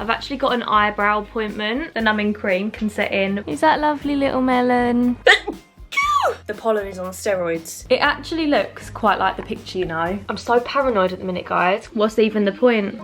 I've actually got an eyebrow appointment. The numbing cream can set in. Is that lovely little melon? The pollen is on steroids. It actually looks quite like the picture, you know. I'm so paranoid at the minute, guys. What's even the point?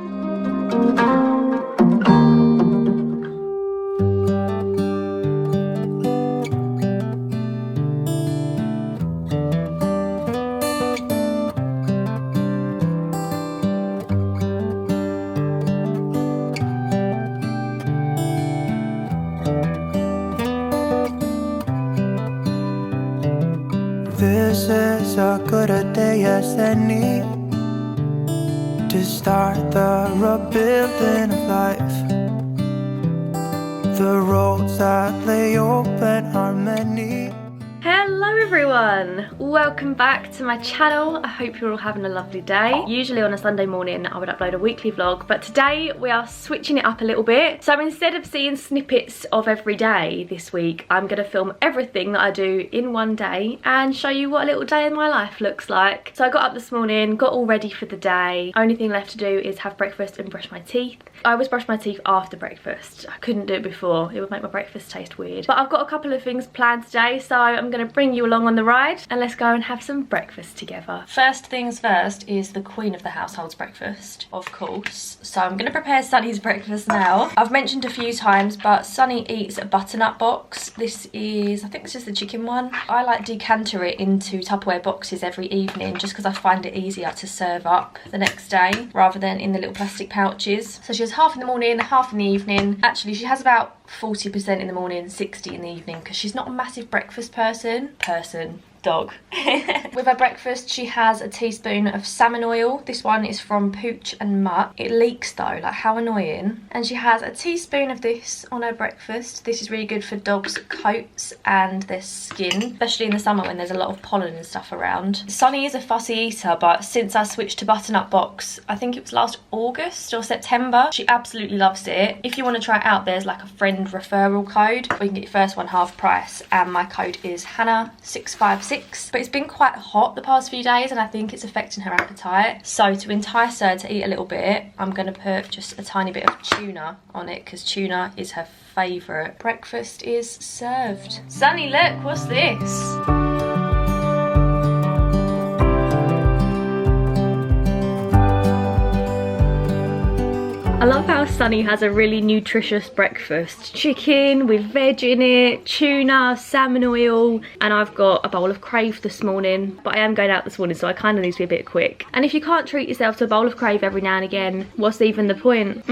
This is as good a day as any to start the rebuilding of life. The roads that lay open are many. Hello everyone, welcome back to my channel. I hope you're all having a lovely day. Usually on a Sunday morning I would upload a weekly vlog, but today we are switching it up a little bit. So instead of seeing snippets of every day this week, I'm going to film everything that I do in one day and show you what a little day in my life looks like. So I got up this morning, got all ready for the day. Only thing left to do is have breakfast and brush my teeth. I always brush my teeth after breakfast. I couldn't do it before, it would make my breakfast taste weird. But I've got a couple of things planned today, so I'm going to bring you along on the ride and let's go and have some breakfast together. First things first is the queen of the household's breakfast, of course. So I'm going to prepare Sunny's breakfast now. I've mentioned a few times, but Sunny eats a butternut box. This is, I think it's just the chicken one. I like decanter it into Tupperware boxes every evening just because I find it easier to serve up the next day rather than in the little plastic pouches. So she has half in the morning, half in the evening. Actually, she has about 40% in the morning, 60 in the evening because she's not a massive breakfast dog. With her breakfast she has a teaspoon of salmon oil. This one is from Pooch and Mutt. It leaks though, like how annoying. And she has a teaspoon of this on her breakfast. This is really good for dogs' coats and their skin, especially in the summer when there's a lot of pollen and stuff around. Sunny is a fussy eater, but since I switched to butternut box, I think it was last August or September, she absolutely loves it. If you want to try it out, there's like a friend referral code where you can get your first one half price, and my code is Hannah656. But it's been quite hot the past few days and I think it's affecting her appetite. So to entice her to eat a little bit, I'm going to put just a tiny bit of tuna on it because tuna is her favourite. Breakfast is served. Sunny, look, what's this? I love how Sunny has a really nutritious breakfast. Chicken with veg in it, tuna, salmon oil, and I've got a bowl of crave this morning. But I am going out this morning, so I kind of need to be a bit quick. And if you can't treat yourself to a bowl of crave every now and again, what's even the point?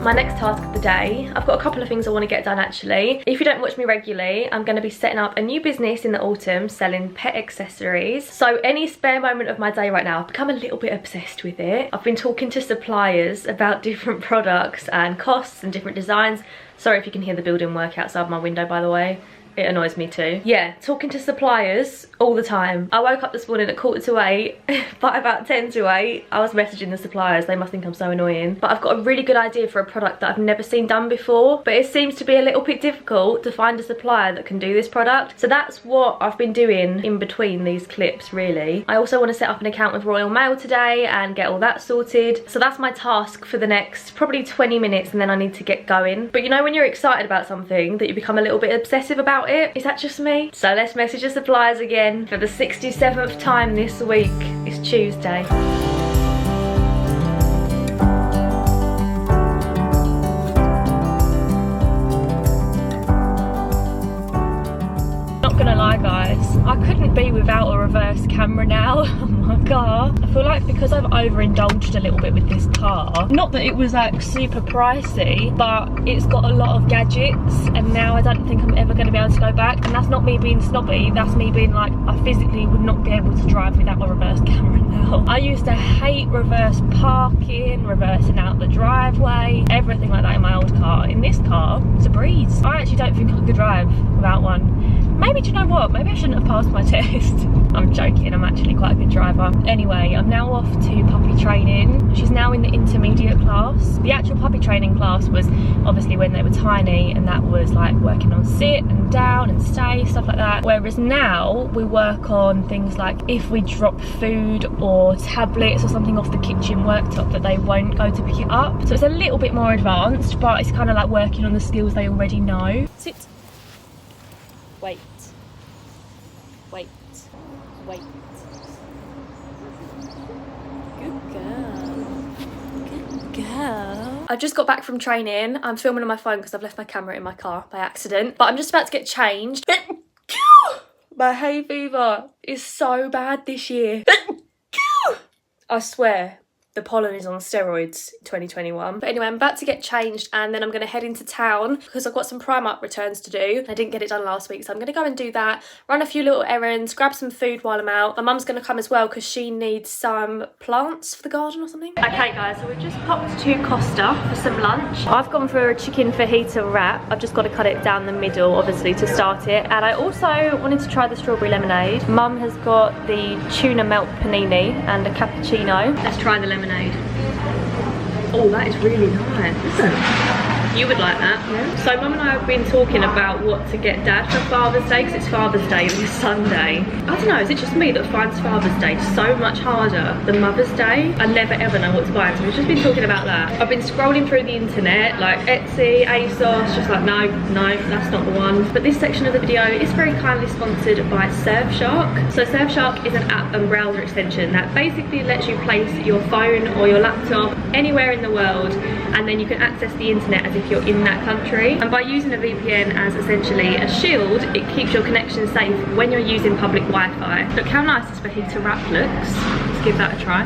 My next task of the day, I've got a couple of things I want to get done actually. If you don't watch me regularly, I'm going to be setting up a new business in the autumn selling pet accessories. So any spare moment of my day right now, I've become a little bit obsessed with it. I've been talking to suppliers about different products and costs and different designs. Sorry if you can hear the building work outside my window, by the way. It annoys me too. Yeah, talking to suppliers all the time. I woke up this morning at 7:45. By about 7:50, I was messaging the suppliers. They must think I'm so annoying. But I've got a really good idea for a product that I've never seen done before. But it seems to be a little bit difficult to find a supplier that can do this product. So that's what I've been doing in between these clips, really. I also want to set up an account with Royal Mail today and get all that sorted. So that's my task for the next probably 20 minutes and then I need to get going. But you know when you're excited about something that you become a little bit obsessive about it? Is that just me? So let's message the suppliers again for the 67th time this week. It's Tuesday. Not gonna lie guys, I couldn't be without a reverse camera now on my car. I feel like because I've overindulged a little bit with this car, not that it was like super pricey, but it's got a lot of gadgets and now I don't think I'm ever going to be able to go back. And that's not me being snobby, that's me being like, I physically would not be able to drive without a reverse camera now. I used to hate reverse parking, reversing out the driveway, everything like that in my old car. In this car, it's a breeze. I actually don't think I could drive without one. Maybe, do you know what? Maybe I shouldn't have passed my test. I'm joking, I'm actually quite a good driver. Anyway, I'm now off to puppy training. She's now in the intermediate class. The actual puppy training class was obviously when they were tiny, and that was like working on sit and down and stay, stuff like that. Whereas now we work on things like if we drop food or tablets or something off the kitchen worktop, that they won't go to pick it up. So it's a little bit more advanced, but it's kind of like working on the skills they already know. Sit. Wait. Wait. Wait. Good girl. Good girl. I just got back from training. I'm filming on my phone because I've left my camera in my car by accident. But I'm just about to get changed. My hay fever is so bad this year. I swear. The pollen is on steroids 2021. But anyway, I'm about to get changed and then I'm going to head into town because I've got some Primark returns to do. I didn't get it done last week, so I'm going to go and do that, run a few little errands, grab some food while I'm out. My mum's going to come as well because she needs some plants for the garden or something. Okay guys, so we've just popped to Costa for some lunch. I've gone for a chicken fajita wrap. I've just got to cut it down the middle, obviously, to start it. And I also wanted to try the strawberry lemonade. Mum has got the tuna melt panini and a cappuccino. Let's try the lemonade. Oh, that is really nice, isn't it? You would like that. Yeah. So Mum and I have been talking about what to get Dad for Father's Day, because it's Father's Day this Sunday. I don't know, is it just me that finds Father's Day so much harder than Mother's Day? I never ever know what to buy, so we've just been talking about that. I've been scrolling through the internet, like Etsy, ASOS, just like no, that's not the one. But this section of the video is very kindly sponsored by Surfshark. So Surfshark is an app and browser extension that basically lets you place your phone or your laptop anywhere in the world, and then you can access the internet as if you're in that country. And by using a VPN as essentially a shield, it keeps your connection safe when you're using public Wi-Fi. Look how nice this fajita wrap looks. Let's give that a try.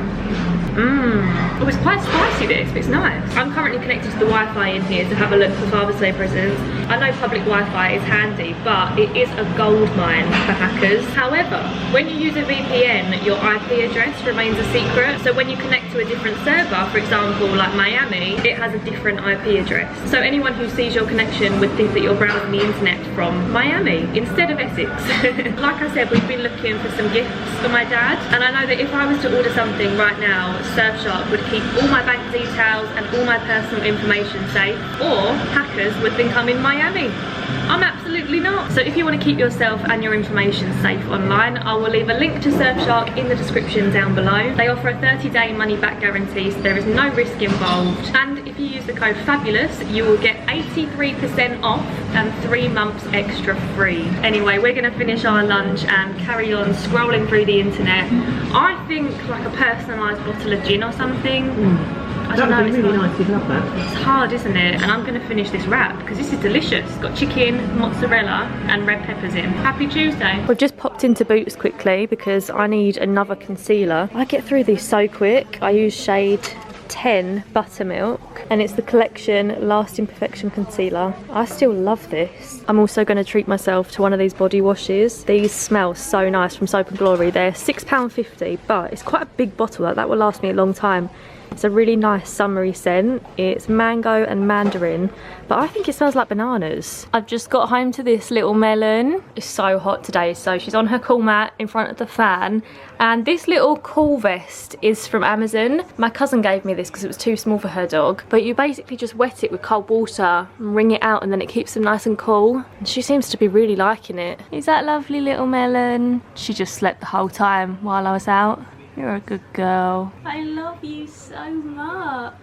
Oh, it's quite spicy this, but it's nice. I'm currently connected to the Wi-Fi in here to have a look for Father's Day presents. I know public Wi-Fi is handy, but it is a gold mine for hackers. However, when you use a VPN, your IP address remains a secret. So when you connect to a different server, for example, like Miami, it has a different IP address. So anyone who sees your connection would think that you're browsing the internet from Miami instead of Essex. Like I said, we've been looking for some gifts for my dad, and I know that if I was to order something right now, Surfshark would keep all my bank details and all my personal information safe, or hackers would think I'm in Miami. I'm absolutely not. So if you want to keep yourself and your information safe online, I will leave a link to Surfshark in the description down below. They offer a 30-day money-back guarantee, so there is no risk involved. And if you use the code FABULOUS, you will get 83% off and 3 months extra free. Anyway, we're going to finish our lunch and carry on scrolling through the internet. I think like a personalised bottle of gin or something. I don't know, it's really nice, you'd love that. It's hard, isn't it? And I'm going to finish this wrap because this is delicious. It's got chicken, mozzarella and red peppers in. Happy Tuesday. We've just popped into Boots quickly because I need another concealer. I get through these so quick. I use shade 10 Buttermilk, and it's the collection Lasting Perfection Concealer. I still love this. I'm also going to treat myself to one of these body washes. These smell so nice from Soap & Glory. They're £6.50, but it's quite a big bottle. Like, that will last me a long time. It's a really nice summery scent. It's mango and mandarin, but I think it smells like bananas. I've just got home to this little melon. It's so hot today, so she's on her cool mat in front of the fan. And this little cool vest is from Amazon. My cousin gave me this because it was too small for her dog. But you basically just wet it with cold water and wring it out, and then it keeps them nice and cool. And she seems to be really liking it. Is that lovely little melon? She just slept the whole time while I was out. You're a good girl. I love you so much.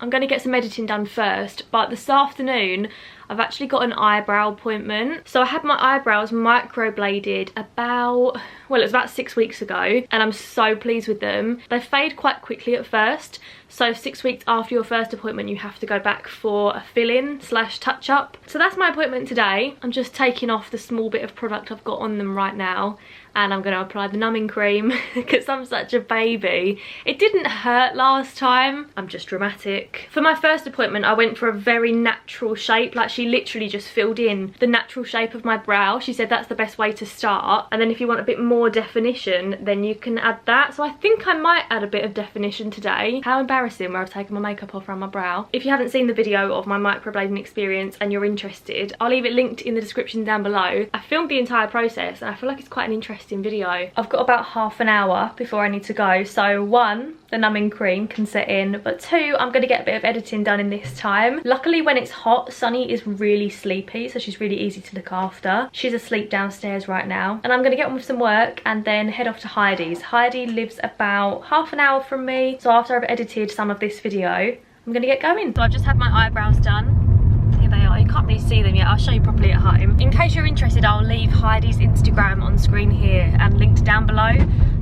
I'm going to get some editing done first, but this afternoon I've actually got an eyebrow appointment. So I had my eyebrows microbladed about, well, it was about 6 weeks ago, and I'm so pleased with them. They fade quite quickly at first, so 6 weeks after your first appointment you have to go back for a fill-in / touch-up. So that's my appointment today. I'm just taking off the small bit of product I've got on them right now, and I'm going to apply the numbing cream because I'm such a baby. It didn't hurt last time. I'm just dramatic. For my first appointment I went for a very natural shape. Like, she literally just filled in the natural shape of my brow. She said that's the best way to start, and then if you want a bit more definition then you can add that. So I think I might add a bit of definition today. How embarrassing, where I've taken my makeup off around my brow. If you haven't seen the video of my microblading experience and you're interested, I'll leave it linked in the description down below. I filmed the entire process and I feel like it's quite an interesting editing video. I've got about half an hour before I need to go, so 1, the numbing cream can set in, but 2, I'm going to get a bit of editing done in this time. Luckily when it's hot, Sunny is really sleepy, so she's really easy to look after. She's asleep downstairs right now, and I'm going to get on with some work and then head off to Heidi's. Heidi lives about half an hour from me, so after I've edited some of this video, I'm going to get going. So I've just had my eyebrows done. Here they are. You can't really see them yet. I'll show you properly at home. In case you're interested, I'll leave Heidi's Instagram on screen here and linked down below.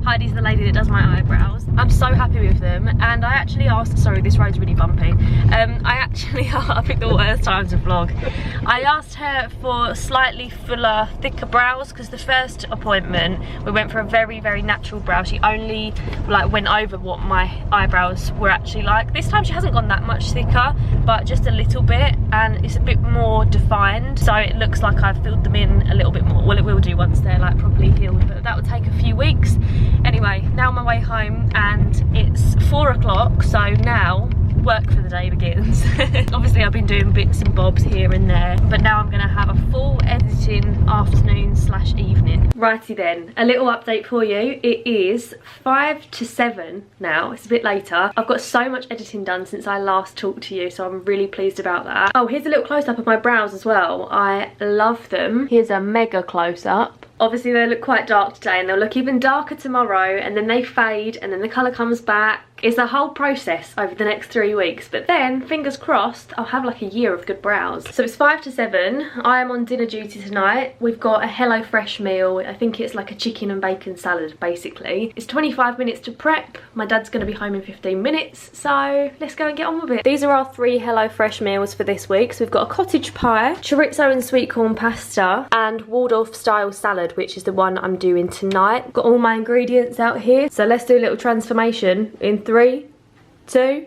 Heidi's the lady that does my eyebrows. I'm so happy with them, and I actually asked, sorry this road's really bumpy, I picked the worst time to vlog. I asked her for slightly fuller, thicker brows, because the first appointment we went for a very, very natural brow. She only like went over what my eyebrows were actually like. This time she hasn't gone that much thicker, but just a little bit, and it's a bit more defined, so it looks like I've filled them in a little bit more. Well, it will do once they're like properly healed, but that will take a few weeks. Anyway, now on my way home, and it's 4 o'clock, so now work for the day begins. Obviously I've been doing bits and bobs here and there, but now I'm gonna have a full editing afternoon / evening. Righty then, a little update for you. It is 5 to 7 now, it's a bit later. I've got so much editing done since I last talked to you, so I'm really pleased about that. Oh, here's a little close-up of my brows as well. I love them. Here's a mega close-up. Obviously they look quite dark today, and they'll look even darker tomorrow, and then they fade, and then the colour comes back. It's a whole process over the next 3 weeks, but then, fingers crossed, I'll have like a year of good brows. So it's 5 to 7. I am on dinner duty tonight. We've got a HelloFresh meal. I think it's like a chicken and bacon salad, basically. It's 25 minutes to prep. My dad's going to be home in 15 minutes, so let's go and get on with it. These are our 3 HelloFresh meals for this week. So we've got a cottage pie, chorizo and sweet corn pasta, and Waldorf style salad, which is the one I'm doing tonight. Got all my ingredients out here, so let's do a little transformation in 3, 2,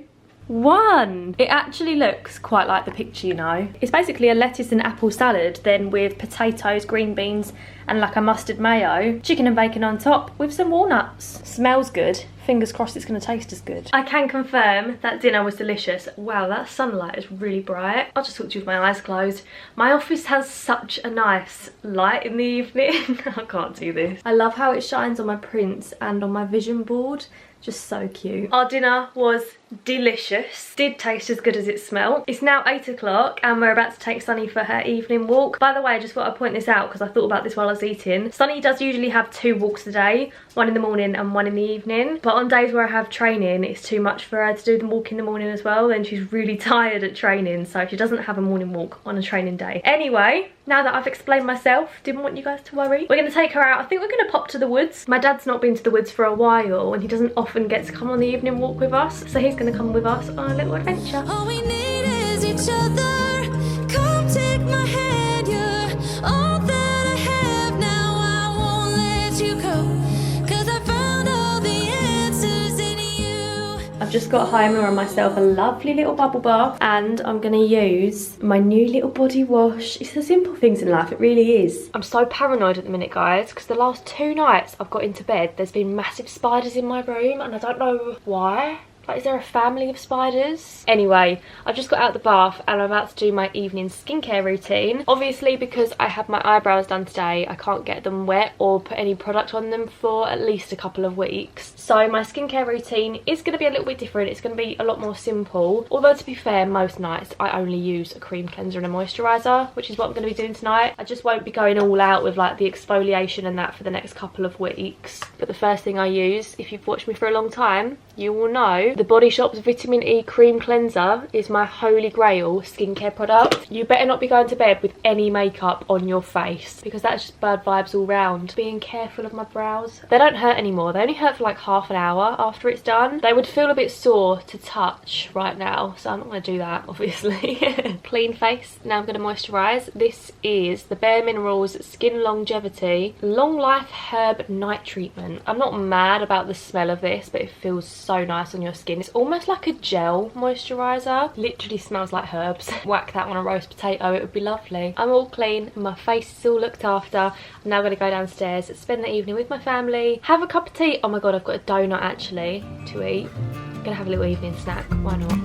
1. It actually looks quite like the picture, you know. It's basically a lettuce and apple salad, then with potatoes, green beans, and like a mustard mayo, chicken and bacon on top with some walnuts. Smells good. Fingers crossed it's going to taste as good. I can confirm that dinner was delicious. Wow, that sunlight is really bright. I'll just talk to you with my eyes closed. My office has such a nice light in the evening. I can't do this. I love how it shines on my prints and on my vision board. Just so cute. Our dinner was delicious. Did taste as good as it smelled. It's now 8 o'clock and we're about to take Sunny for her evening walk. By the way, I just thought I'd point this out because I thought about this while I was eating. Sunny does usually have 2 walks a day, 1 in the morning and 1 in the evening. But on days where I have training, it's too much for her to do the walk in the morning as well. Then she's really tired at training, so she doesn't have a morning walk on a training day. Anyway, now that I've explained myself, didn't want you guys to worry. We're going to take her out. I think we're going to pop to the woods. My dad's not been to the woods for a while and he doesn't often get to come on the evening walk with us. So he's going to come with us on a little adventure. All we need is each other. Come take my hand, you're all that I have now. I won't let you go, 'cause I found all the answers in you. I've just got Heimer and myself a lovely little bubble bath, and I'm going to use my new little body wash. It's the simple things in life, it really is. I'm so paranoid at the minute, guys, because the last 2 nights I've got into bed, there's been massive spiders in my room, and I don't know why. Like, is there a family of spiders? Anyway, I've just got out the bath and I'm about to do my evening skincare routine. Obviously, because I have my eyebrows done today, I can't get them wet or put any product on them for at least a couple of weeks. So my skincare routine is going to be a little bit different. It's going to be a lot more simple. Although, to be fair, most nights I only use a cream cleanser and a moisturiser, which is what I'm going to be doing tonight. I just won't be going all out with like the exfoliation and that for the next couple of weeks. But the first thing I use, if you've watched me for a long time, you will know the Body Shop's Vitamin E Cream Cleanser is my holy grail skincare product. You better not be going to bed with any makeup on your face, because that's just bad vibes all round. Being careful of my brows. They don't hurt anymore. They only hurt for like half an hour after it's done. They would feel a bit sore to touch right now, so I'm not going to do that, obviously. Clean face. Now I'm going to moisturise. This is the Bare Minerals Skin Longevity Long Life Herb Night Treatment. I'm not mad about the smell of this, but it feels so nice on your skin. It's almost like a gel moisturiser. Literally smells like herbs. Whack that on a roast potato, it would be lovely. I'm all clean, my face is all looked after. I'm now going to go downstairs, spend the evening with my family, have a cup of tea. Oh my god, I've got a donut actually to eat. I'm going to have a little evening snack, why not?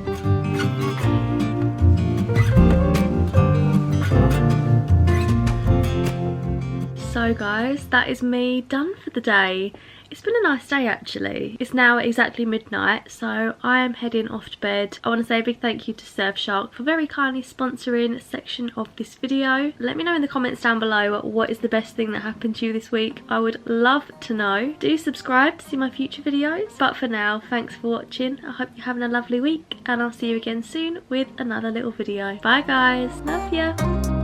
So guys, that is me done for the day. It's been a nice day actually. It's now exactly midnight, so I am heading off to bed. I want to say a big thank you to Surfshark for very kindly sponsoring a section of this video. Let me know in the comments down below what is the best thing that happened to you this week. I would love to know. Do subscribe to see my future videos. But for now, thanks for watching. I hope you're having a lovely week, and I'll see you again soon with another little video. Bye guys, love ya.